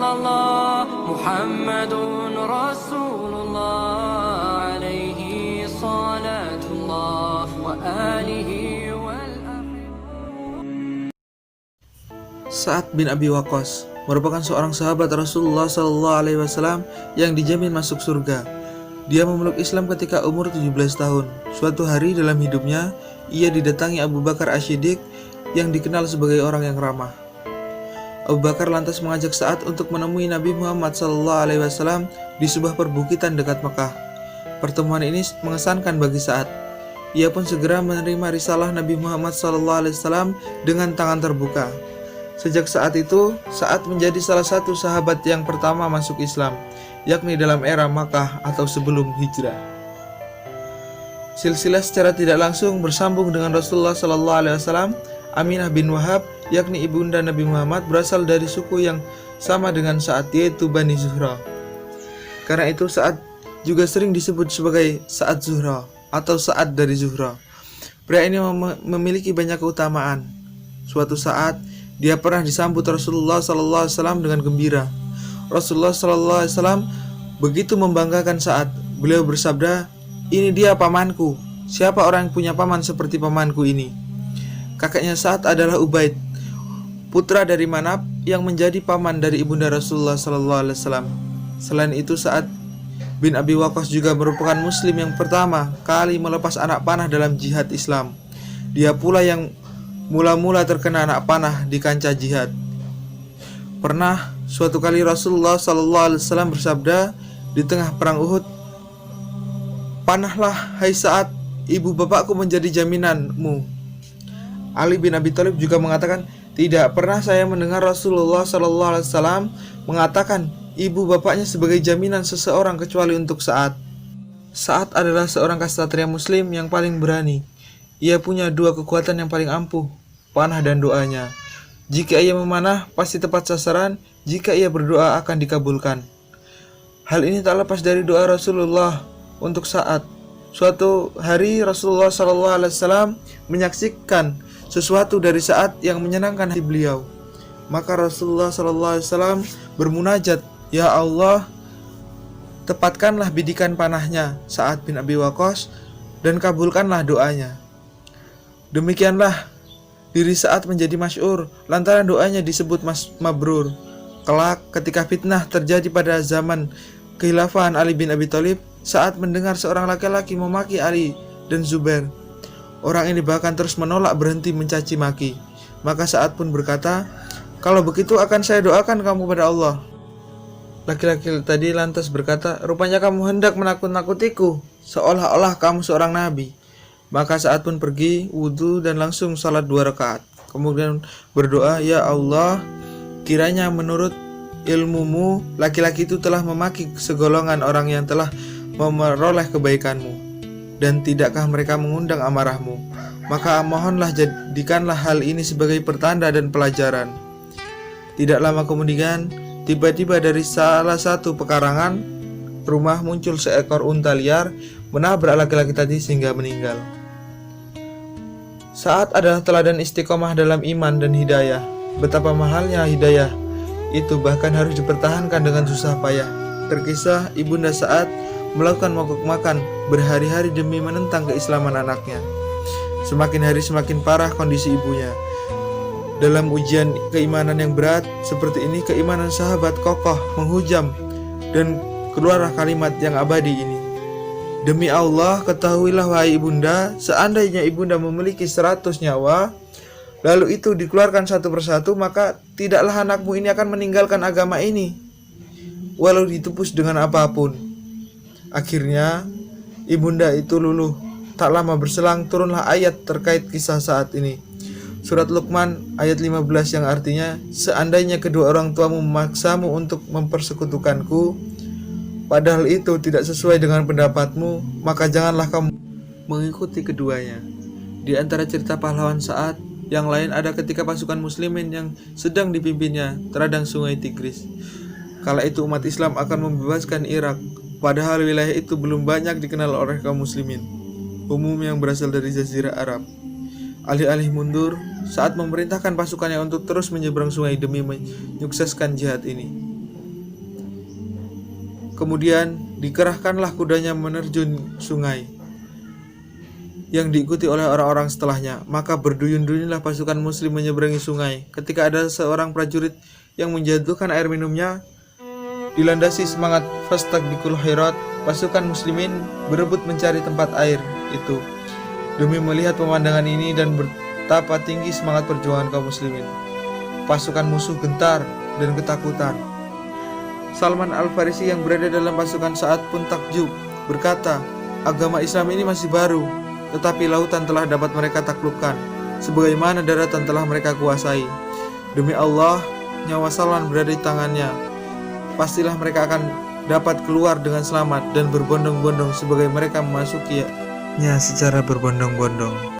الله محمد رسول الله عليه صلاة الله وآله Sa'ad bin Abi Waqqas merupakan seorang sahabat Rasulullah SAW yang dijamin masuk surga. Dia memeluk Islam ketika umur 17 tahun. Suatu hari dalam hidupnya, ia didatangi Abu Bakar Asy-Siddiq yang dikenal sebagai orang yang ramah. Abu Bakar lantas mengajak Sa'ad untuk menemui Nabi Muhammad SAW di sebuah perbukitan dekat Mekah. Pertemuan ini mengesankan bagi Sa'ad. Ia pun segera menerima risalah Nabi Muhammad SAW dengan tangan terbuka. Sejak saat itu, Sa'ad menjadi salah satu sahabat yang pertama masuk Islam, yakni dalam era Makkah atau sebelum hijrah. Silsilah secara tidak langsung bersambung dengan Rasulullah SAW. Aminah bin Wahab, yakni ibunda Nabi Muhammad, berasal dari suku yang sama dengan Sa'ad, yaitu Bani Zuhra. Karena itu Sa'ad juga sering disebut sebagai Sa'ad Zuhra atau Sa'ad dari Zuhra. Pria ini memiliki banyak keutamaan. Suatu saat dia pernah disambut Rasulullah SAW dengan gembira. Rasulullah SAW begitu membanggakan Sa'ad. Beliau bersabda, "Ini dia pamanku. Siapa orang yang punya paman seperti pamanku ini?" Kakaknya Sa'ad adalah Ubaid, putra dari Manab yang menjadi paman dari ibunda Rasulullah SAW. Selain itu, Sa'ad bin Abi Waqqas juga merupakan muslim yang pertama kali melepas anak panah dalam jihad Islam. Dia pula yang mula-mula terkena anak panah di kancah jihad. Pernah suatu kali Rasulullah SAW bersabda di tengah perang Uhud, "Panahlah hai Sa'ad, ibu bapakku menjadi jaminanmu." Ali bin Abi Thalib juga mengatakan, "Tidak pernah saya mendengar Rasulullah SAW mengatakan ibu bapaknya sebagai jaminan seseorang kecuali untuk Sa'ad." Sa'ad adalah seorang ksatria muslim yang paling berani. Ia punya dua kekuatan yang paling ampuh, panah dan doanya. Jika ia memanah, pasti tepat sasaran. Jika ia berdoa, akan dikabulkan. Hal ini tak lepas dari doa Rasulullah untuk Sa'ad. Suatu hari Rasulullah SAW menyaksikan sesuatu dari Sa'ad yang menyenangkan hati beliau. Maka Rasulullah SAW bermunajat, "Ya Allah, tepatkanlah bidikan panahnya Sa'ad bin Abi Waqqas dan kabulkanlah doanya." Demikianlah diri Sa'ad menjadi masyhur lantaran doanya disebut mabrur. Kelak ketika fitnah terjadi pada zaman kekhilafahan Ali bin Abi Thalib, Sa'ad mendengar seorang laki-laki memaki Ali dan Zubair. Orang ini bahkan terus menolak berhenti mencaci maki. Maka Sa'ad pun berkata, "Kalau begitu akan saya doakan kamu pada Allah." Laki-laki tadi lantas berkata, "Rupanya kamu hendak menakut-nakutiku, seolah-olah kamu seorang nabi." Maka Sa'ad pun pergi, wudhu dan langsung salat 2 rakaat. Kemudian berdoa, "Ya Allah, kiranya menurut ilmumu, laki-laki itu telah memaki segolongan orang yang telah memperoleh kebaikanmu, dan tidakkah mereka mengundang amarahmu? Maka mohonlah jadikanlah hal ini sebagai pertanda dan pelajaran." Tidak lama kemudian, tiba-tiba dari salah satu pekarangan rumah muncul seekor unta liar menabrak laki-laki tadi sehingga meninggal. Sa'ad adalah teladan istiqomah dalam iman dan hidayah. Betapa mahalnya hidayah itu bahkan harus dipertahankan dengan susah payah. Terkisah ibunda Sa'ad melakukan mogok makan berhari-hari demi menentang keislaman anaknya. Semakin hari semakin parah kondisi ibunya. Dalam ujian keimanan yang berat seperti ini, keimanan sahabat kokoh menghujam dan keluarlah kalimat yang abadi ini, "Demi Allah, ketahuilah wahai ibunda, seandainya ibunda memiliki 100 nyawa, lalu itu dikeluarkan satu persatu, maka tidaklah anakmu ini akan meninggalkan agama ini, walau ditebus dengan apapun." Akhirnya, ibunda itu luluh. Tak lama berselang, turunlah ayat terkait kisah saat ini. Surat Luqman ayat 15 yang artinya, "Seandainya kedua orang tuamu memaksamu untuk mempersekutukanku, padahal itu tidak sesuai dengan pendapatmu, maka janganlah kamu mengikuti keduanya." Di antara cerita pahlawan Sa'ad yang lain ada ketika pasukan muslimin yang sedang dipimpinnya teradang sungai Tigris. Kala itu umat Islam akan membebaskan Irak, padahal wilayah itu belum banyak dikenal oleh kaum muslimin umum yang berasal dari Jazirah Arab. Alih-alih mundur, Sa'ad memerintahkan pasukannya untuk terus menyeberang sungai demi menyukseskan jihad ini. Kemudian dikerahkanlah kudanya menerjun sungai yang diikuti oleh orang-orang setelahnya. Maka berduyun-duyunlah pasukan muslim menyeberangi sungai. Ketika ada seorang prajurit yang menjatuhkan air minumnya, dilandasi semangat fastabikul khairat, pasukan muslimin berebut mencari tempat air itu. Demi melihat pemandangan ini dan betapa tinggi semangat perjuangan kaum muslimin, pasukan musuh gentar dan ketakutan. Salman Al-Farisi yang berada dalam pasukan saat pun takjub, berkata, agama Islam ini masih baru, tetapi lautan telah dapat mereka taklukkan, sebagaimana daratan telah mereka kuasai. Demi Allah, nyawa Salman berada di tangannya. Pastilah mereka akan dapat keluar dengan selamat dan berbondong-bondong sebagai mereka memasukinya secara berbondong-bondong.